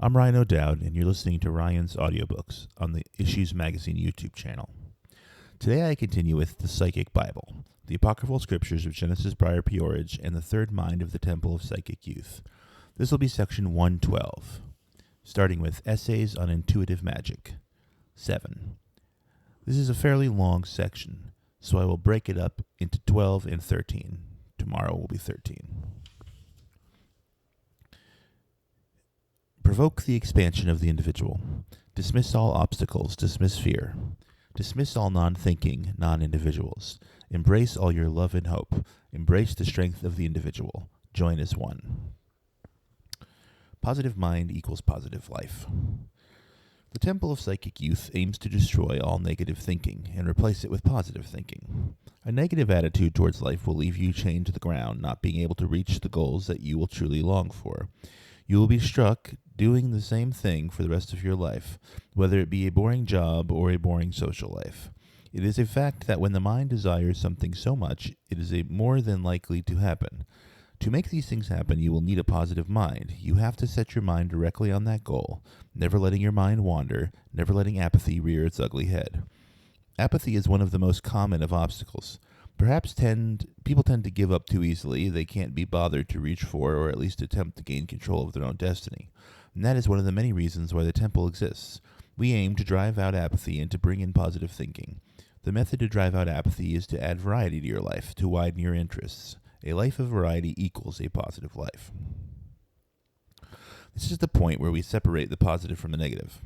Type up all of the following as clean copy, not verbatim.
I'm Ryan O'Doud, and you're listening to Ryan's Audiobooks on the Issues Magazine YouTube channel. Today I continue with The Psychic Bible, the apocryphal scriptures of Genesis P-Orridge, and the third mind of the Temple of Psychic Youth. This will be section 112, starting with Essays on Intuitive Magic, 7. This is a fairly long section, so I will break it up into 12 and 13. Tomorrow will be 13. Provoke the expansion of the individual. Dismiss all obstacles. Dismiss fear. Dismiss all non-thinking, non-individuals. Embrace all your love and hope. Embrace the strength of the individual. Join as one. Positive mind equals positive life. The Temple of Psychic Youth aims to destroy all negative thinking and replace it with positive thinking. A negative attitude towards life will leave you chained to the ground, not being able to reach the goals that you will truly long for. You will be struck doing the same thing for the rest of your life, whether it be a boring job or a boring social life. It is a fact that when the mind desires something so much, it is more than likely to happen. To make these things happen, you will need a positive mind. You have to set your mind directly on that goal, never letting your mind wander, never letting apathy rear its ugly head. Apathy is one of the most common of obstacles. Perhaps people tend to give up too easily. They can't be bothered to reach for or at least attempt to gain control of their own destiny. And that is one of the many reasons why the temple exists. We aim to drive out apathy and to bring in positive thinking. The method to drive out apathy is to add variety to your life, to widen your interests. A life of variety equals a positive life. This is the point where we separate the positive from the negative.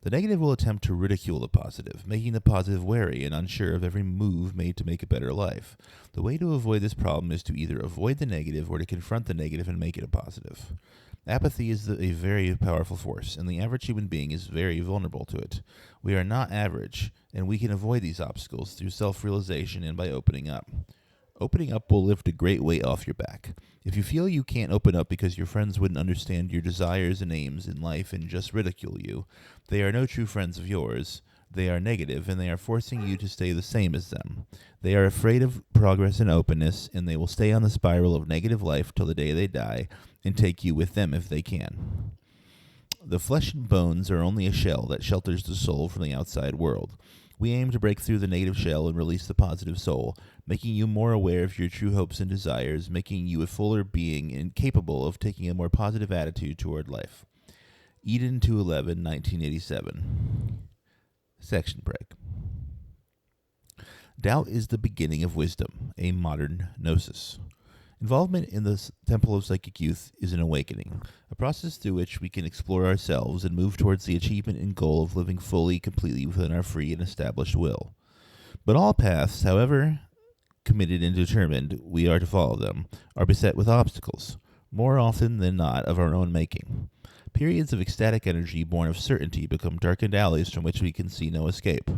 The negative will attempt to ridicule the positive, making the positive wary and unsure of every move made to make a better life. The way to avoid this problem is to either avoid the negative or to confront the negative and make it a positive. Apathy is a very powerful force, and the average human being is very vulnerable to it. We are not average, and we can avoid these obstacles through self-realization and by opening up. Opening up will lift a great weight off your back. If you feel you can't open up because your friends wouldn't understand your desires and aims in life and just ridicule you, they are no true friends of yours. They are negative, and they are forcing you to stay the same as them. They are afraid of progress and openness, and they will stay on the spiral of negative life till the day they die and take you with them if they can. The flesh and bones are only a shell that shelters the soul from the outside world. We aim to break through the negative shell and release the positive soul, making you more aware of your true hopes and desires, making you a fuller being and capable of taking a more positive attitude toward life. Eden 211, 1987. Section break. Doubt is the beginning of wisdom, a modern gnosis. Involvement in the Temple of Psychic Youth is an awakening, a process through which we can explore ourselves and move towards the achievement and goal of living fully, completely within our free and established will. But all paths, however committed and determined we are to follow them, are beset with obstacles, more often than not of our own making. Periods of ecstatic energy born of certainty become darkened alleys from which we can see no escape.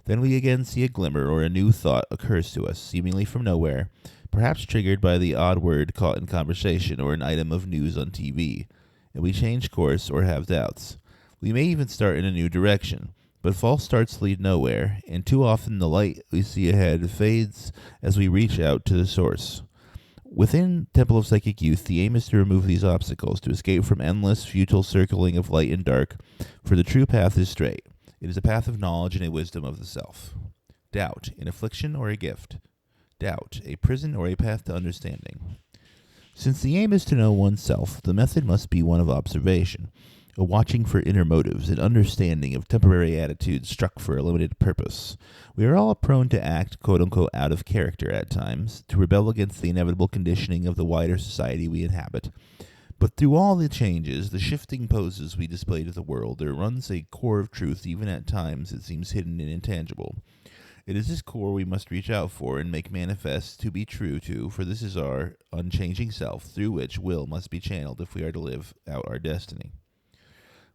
Then we again see a glimmer or a new thought occurs to us, seemingly from nowhere, perhaps triggered by the odd word caught in conversation or an item of news on TV, and we change course or have doubts. We may even start in a new direction, but false starts lead nowhere, and too often the light we see ahead fades as we reach out to the source. Within Temple of Psychic Youth, the aim is to remove these obstacles, to escape from endless, futile circling of light and dark, for the true path is straight. It is a path of knowledge and a wisdom of the self. Doubt, an affliction or a gift? Doubt, a prison or a path to understanding? Since the aim is to know oneself, the method must be one of observation, a watching for inner motives, an understanding of temporary attitudes struck for a limited purpose. We are all prone to act, quote-unquote, out of character at times, to rebel against the inevitable conditioning of the wider society we inhabit. But through all the changes, the shifting poses we display to the world, there runs a core of truth, even at times it seems hidden and intangible. It is this core we must reach out for and make manifest to be true to, for this is our unchanging self, through which will must be channeled if we are to live out our destiny.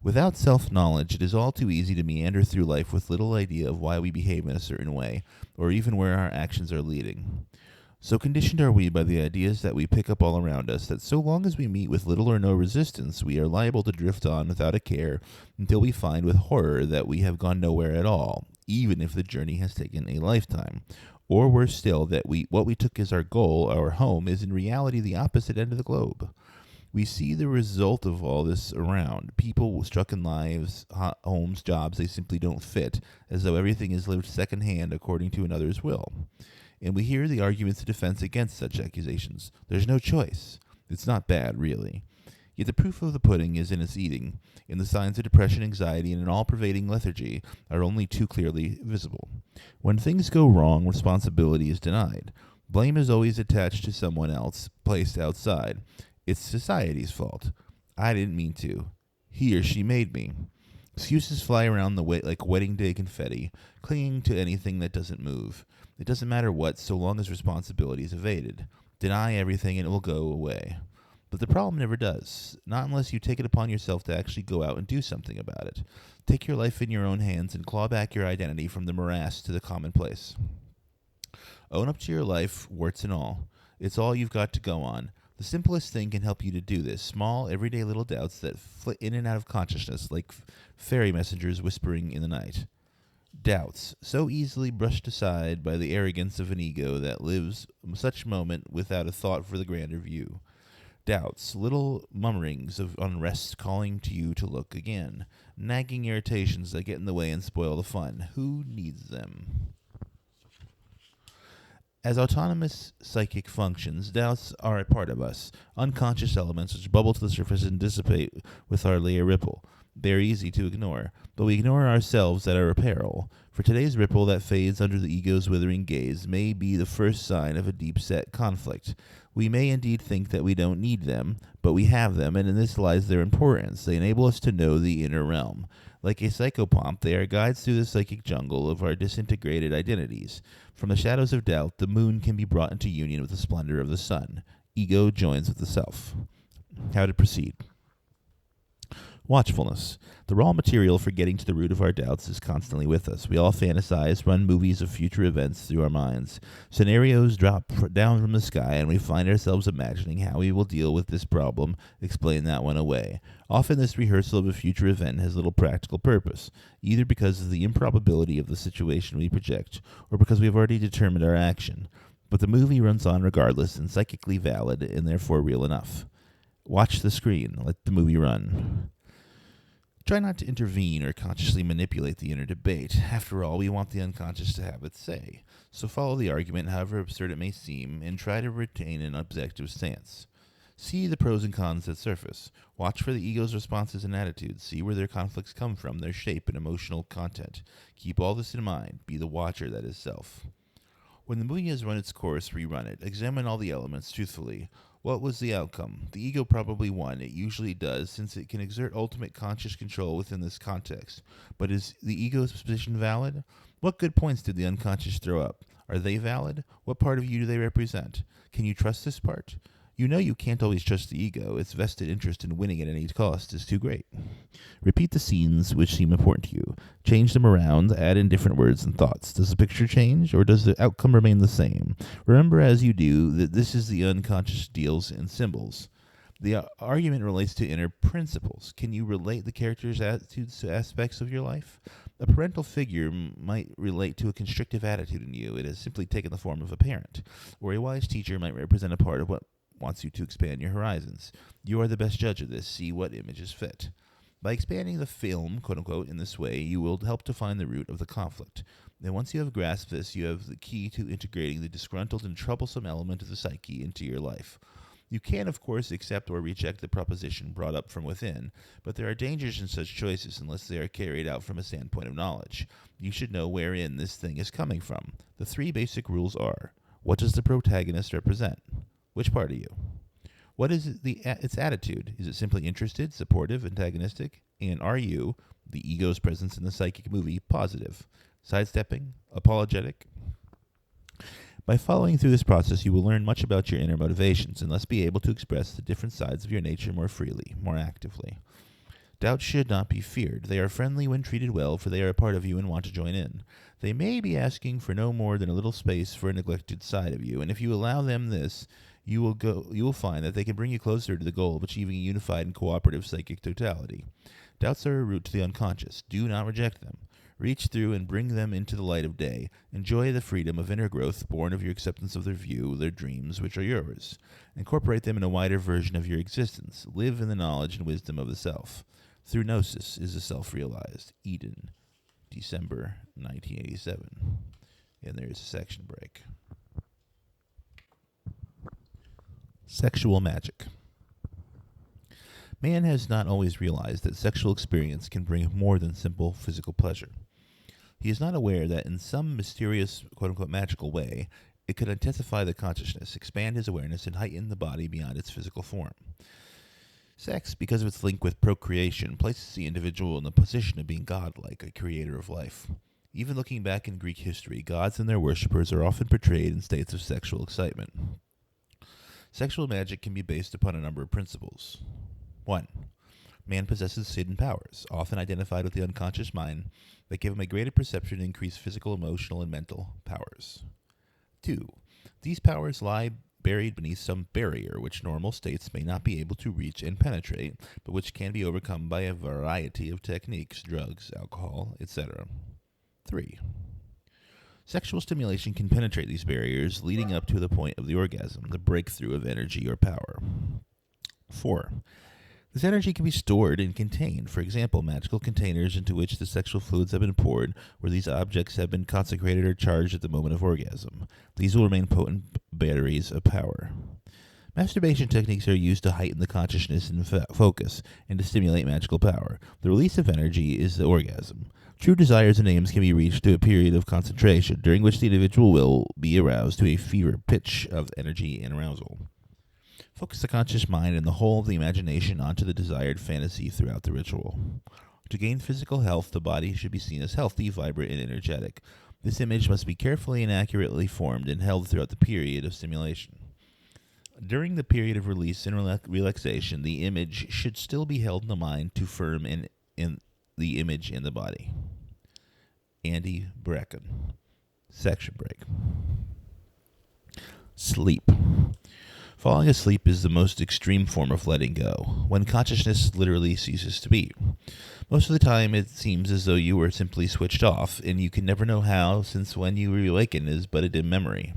Without self-knowledge, it is all too easy to meander through life with little idea of why we behave in a certain way, or even where our actions are leading. So conditioned are we by the ideas that we pick up all around us, that so long as we meet with little or no resistance, we are liable to drift on without a care until we find with horror that we have gone nowhere at all, even if the journey has taken a lifetime. Or worse still, that what we took as our goal, our home, is in reality the opposite end of the globe. We see the result of all this around. People struck in lives, homes, jobs they simply don't fit, as though everything is lived secondhand according to another's will. And we hear the arguments of defense against such accusations. There's no choice. It's not bad, really. Yet the proof of the pudding is in its eating, and the signs of depression, anxiety, and an all-pervading lethargy are only too clearly visible. When things go wrong, responsibility is denied. Blame is always attached to someone else, placed outside. It's society's fault. I didn't mean to. He or she made me. Excuses fly around the way like wedding day confetti, clinging to anything that doesn't move. It doesn't matter what, so long as responsibility is evaded. Deny everything and it will go away. But the problem never does, not unless you take it upon yourself to actually go out and do something about it. Take your life in your own hands and claw back your identity from the morass to the commonplace. Own up to your life, warts and all. It's all you've got to go on. The simplest thing can help you to do this. Small, everyday little doubts that flit in and out of consciousness like fairy messengers whispering in the night. Doubts, so easily brushed aside by the arrogance of an ego that lives such moment without a thought for the grander view. Doubts, little murmurings of unrest calling to you to look again. Nagging irritations that get in the way and spoil the fun. Who needs them? As autonomous psychic functions, doubts are a part of us, unconscious elements which bubble to the surface and dissipate with hardly a ripple. They are easy to ignore, but we ignore ourselves at our peril. For today's ripple that fades under the ego's withering gaze may be the first sign of a deep-set conflict. We may indeed think that we don't need them, but we have them, and in this lies their importance. They enable us to know the inner realm. Like a psychopomp, they are guides through the psychic jungle of our disintegrated identities. From the shadows of doubt, the moon can be brought into union with the splendor of the sun. Ego joins with the self. How to proceed. Watchfulness. The raw material for getting to the root of our doubts is constantly with us. We all fantasize, run movies of future events through our minds. Scenarios drop down from the sky, and we find ourselves imagining how we will deal with this problem, explain that one away. Often this rehearsal of a future event has little practical purpose, either because of the improbability of the situation we project, or because we have already determined our action. But the movie runs on regardless and psychically valid and therefore real enough. Watch the screen. Let the movie run. Try not to intervene or consciously manipulate the inner debate. After all, we want the unconscious to have its say. So follow the argument, however absurd it may seem, and try to retain an objective stance. See the pros and cons that surface. Watch for the ego's responses and attitudes. See where their conflicts come from, their shape and emotional content. Keep all this in mind. Be the watcher that is self. When the movie has run its course, rerun it. Examine all the elements truthfully. What was the outcome? The ego probably won. It usually does, since it can exert ultimate conscious control within this context. But is the ego's position valid? What good points did the unconscious throw up? Are they valid? What part of you do they represent? Can you trust this part? You know you can't always trust the ego. Its vested interest in winning at any cost is too great. Repeat the scenes which seem important to you. Change them around, add in different words and thoughts. Does the picture change, or does the outcome remain the same? Remember as you do that this is the unconscious deals in symbols. The argument relates to inner principles. Can you relate the character's attitudes to aspects of your life? A parental figure might relate to a constrictive attitude in you. It has simply taken the form of a parent. Or a wise teacher might represent a part of what wants you to expand your horizons. You are the best judge of this. See what images fit. By expanding the film, quote-unquote, in this way, you will help to find the root of the conflict. Then once you have grasped this, you have the key to integrating the disgruntled and troublesome element of the psyche into your life. You can, of course, accept or reject the proposition brought up from within, but there are dangers in such choices unless they are carried out from a standpoint of knowledge. You should know wherein this thing is coming from. The three basic rules are: what does the protagonist represent? Which part are you? What is its attitude? Is it simply interested, supportive, antagonistic? And are you, the ego's presence in the psychic movie, positive, sidestepping, apologetic? By following through this process, you will learn much about your inner motivations and thus be able to express the different sides of your nature more freely, more actively. Doubts should not be feared. They are friendly when treated well, for they are a part of you and want to join in. They may be asking for no more than a little space for a neglected side of you, and if you allow them this, you will find that they can bring you closer to the goal of achieving a unified and cooperative psychic totality. Doubts are a route to the unconscious. Do not reject them. Reach through and bring them into the light of day. Enjoy the freedom of inner growth born of your acceptance of their view, their dreams, which are yours. Incorporate them in a wider version of your existence. Live in the knowledge and wisdom of the self. Through gnosis is the self realized. Eden, December 1987. And there's a section break. Sexual magic. Man has not always realized that sexual experience can bring more than simple physical pleasure. He is not aware that in some mysterious, quote-unquote, magical way, it could intensify the consciousness, expand his awareness, and heighten the body beyond its physical form. Sex, because of its link with procreation, places the individual in the position of being godlike, a creator of life. Even looking back in Greek history, gods and their worshippers are often portrayed in states of sexual excitement. Sexual magic can be based upon a number of principles. 1. Man possesses hidden powers, often identified with the unconscious mind, that give him a greater perception and increase physical, emotional, and mental powers. 2. These powers lie buried beneath some barrier which normal states may not be able to reach and penetrate, but which can be overcome by a variety of techniques, drugs, alcohol, etc. 3. Sexual stimulation can penetrate these barriers, leading up to the point of the orgasm, the breakthrough of energy or power. 4. This energy can be stored and contained, for example, magical containers into which the sexual fluids have been poured, where these objects have been consecrated or charged at the moment of orgasm. These will remain potent batteries of power. Masturbation techniques are used to heighten the consciousness and focus, and to stimulate magical power. The release of energy is the orgasm. True desires and aims can be reached to a period of concentration, during which the individual will be aroused to a fever pitch of energy and arousal. Focus the conscious mind and the whole of the imagination onto the desired fantasy throughout the ritual. To gain physical health, the body should be seen as healthy, vibrant, and energetic. This image must be carefully and accurately formed and held throughout the period of stimulation. During the period of release and relaxation, the image should still be held in the mind to firm in the image in the body. Andy Bracken. Section break. Sleep. Falling asleep is the most extreme form of letting go, when consciousness literally ceases to be. Most of the time, it seems as though you were simply switched off, and you can never know how, since when you reawaken is but a dim memory.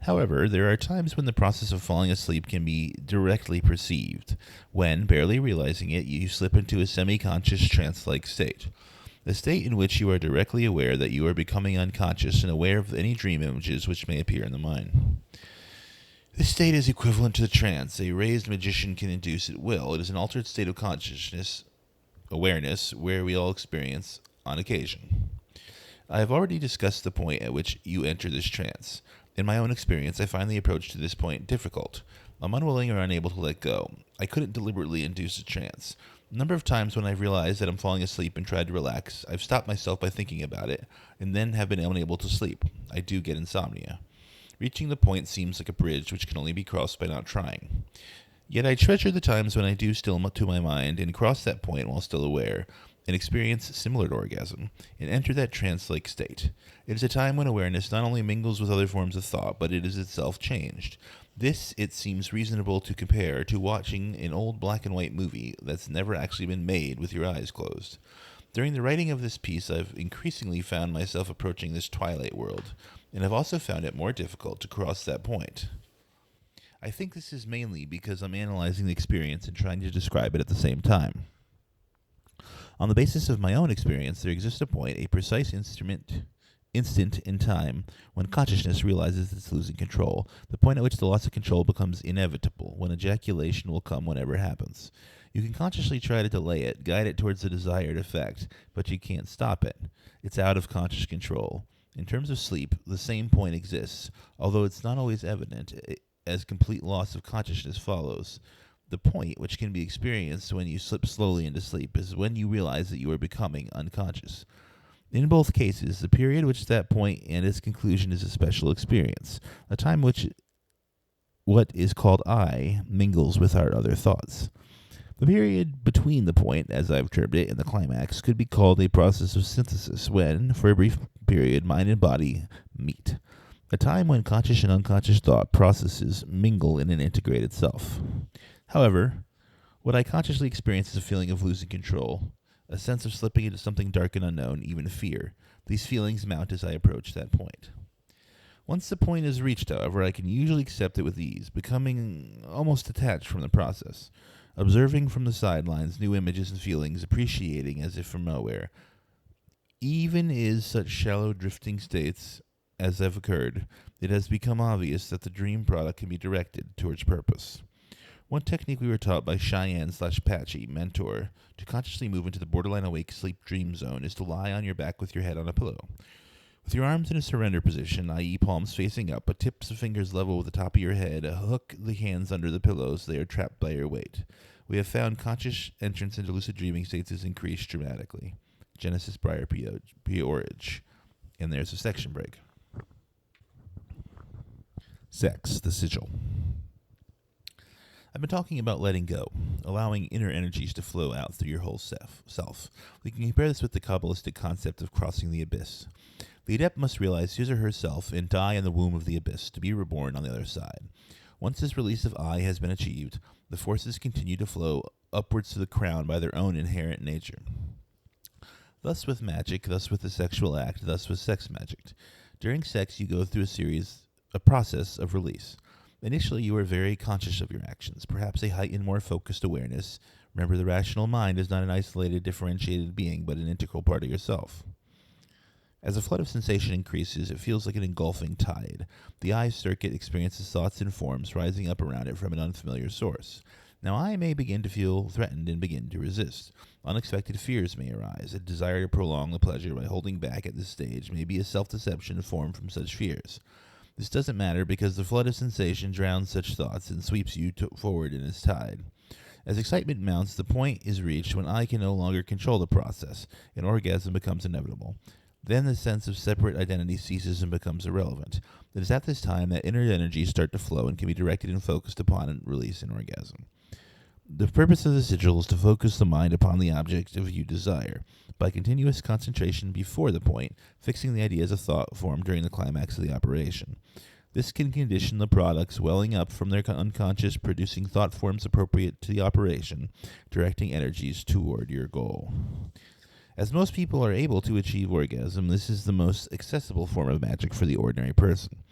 However, there are times when the process of falling asleep can be directly perceived, when, barely realizing it, you slip into a semi-conscious trance-like state. The state in which you are directly aware that you are becoming unconscious and aware of any dream images which may appear in the mind. This state is equivalent to the trance a raised magician can induce at will. It is an altered state of consciousness, awareness, where we all experience on occasion. I have already discussed the point at which you enter this trance. In my own experience, I find the approach to this point difficult. I'm unwilling or unable to let go. I couldn't deliberately induce a trance. A number of times when I've realized that I'm falling asleep and tried to relax, I've stopped myself by thinking about it, and then have been unable to sleep. I do get insomnia. Reaching the point seems like a bridge which can only be crossed by not trying. Yet I treasure the times when I do still to my mind and cross that point while still aware, and experience similar to orgasm, and enter that trance-like state. It is a time when awareness not only mingles with other forms of thought, but it is itself changed. This, it seems reasonable to compare to watching an old black and white movie that's never actually been made with your eyes closed. During the writing of this piece, I've increasingly found myself approaching this twilight world, and I've also found it more difficult to cross that point. I think this is mainly because I'm analyzing the experience and trying to describe it at the same time. On the basis of my own experience, there exists a point, a precise instant in time, when consciousness realizes it's losing control, the point at which the loss of control becomes inevitable, when ejaculation will come whenever it happens. You can consciously try to delay it, guide it towards the desired effect, but you can't stop it. It's out of conscious control. In terms of sleep, the same point exists, although it's not always evident, as complete loss of consciousness follows. The point, which can be experienced when you slip slowly into sleep, is when you realize that you are becoming unconscious. In both cases, the period which that point and its conclusion is a special experience, a time which what is called I mingles with our other thoughts. The period between the point, as I've termed it, and the climax could be called a process of synthesis when, for a brief period, mind and body meet. A time when conscious and unconscious thought processes mingle in an integrated self. However, what I consciously experience is a feeling of losing control, a sense of slipping into something dark and unknown, even fear. These feelings mount as I approach that point. Once the point is reached, however, I can usually accept it with ease, becoming almost detached from the process, observing from the sidelines new images and feelings, appreciating as if from nowhere. Even in such shallow drifting states as have occurred, it has become obvious that the dream product can be directed towards purpose. One technique we were taught by Cheyenne/Patchy mentor to consciously move into the borderline awake sleep dream zone is to lie on your back with your head on a pillow. With your arms in a surrender position, i.e. palms facing up, but tips of fingers level with the top of your head, hook the hands under the pillows so they are trapped by your weight. We have found conscious entrance into lucid dreaming states has increased dramatically. Genesis P-Orridge. And there's a section break. Sex, the sigil. I've been talking about letting go, allowing inner energies to flow out through your whole self. We can compare this with the Kabbalistic concept of crossing the abyss. The adept must realize his or herself and die in the womb of the abyss to be reborn on the other side. Once this release of I has been achieved, the forces continue to flow upwards to the crown by their own inherent nature. Thus with magic, thus with the sexual act, thus with sex magic. During sex, you go through a process of release. Initially, you are very conscious of your actions, perhaps a heightened, more focused awareness. Remember, the rational mind is not an isolated, differentiated being, but an integral part of yourself. As the flood of sensation increases, it feels like an engulfing tide. The eye circuit experiences thoughts and forms rising up around it from an unfamiliar source. Now I may begin to feel threatened and begin to resist. Unexpected fears may arise. A desire to prolong the pleasure by holding back at this stage may be a self-deception formed from such fears. This doesn't matter because the flood of sensation drowns such thoughts and sweeps you forward in its tide. As excitement mounts, the point is reached when I can no longer control the process, and orgasm becomes inevitable. Then the sense of separate identity ceases and becomes irrelevant. It is at this time that inner energies start to flow and can be directed and focused upon and release in orgasm. The purpose of the sigil is to focus the mind upon the object of you desire, by continuous concentration before the point, fixing the ideas of thought formed during the climax of the operation. This can condition the products welling up from their unconscious, producing thought forms appropriate to the operation, directing energies toward your goal. As most people are able to achieve orgasm, this is the most accessible form of magic for the ordinary person.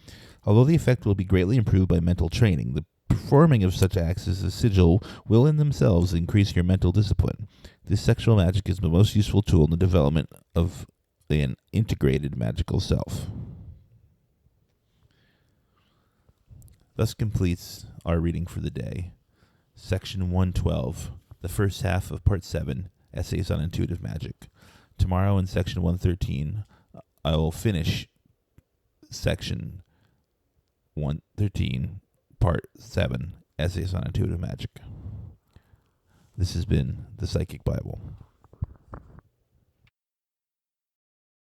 Although the effect will be greatly improved by mental training, the performing of such acts as a sigil will in themselves increase your mental discipline. This sexual magic is the most useful tool in the development of an integrated magical self. Thus completes our reading for the day. Section 112, the first half of Part 7, Essays on Intuitive Magic. Tomorrow in Section 113, I will finish Section 113, Part 7, Essays on Intuitive Magic. This has been the Psychic Bible.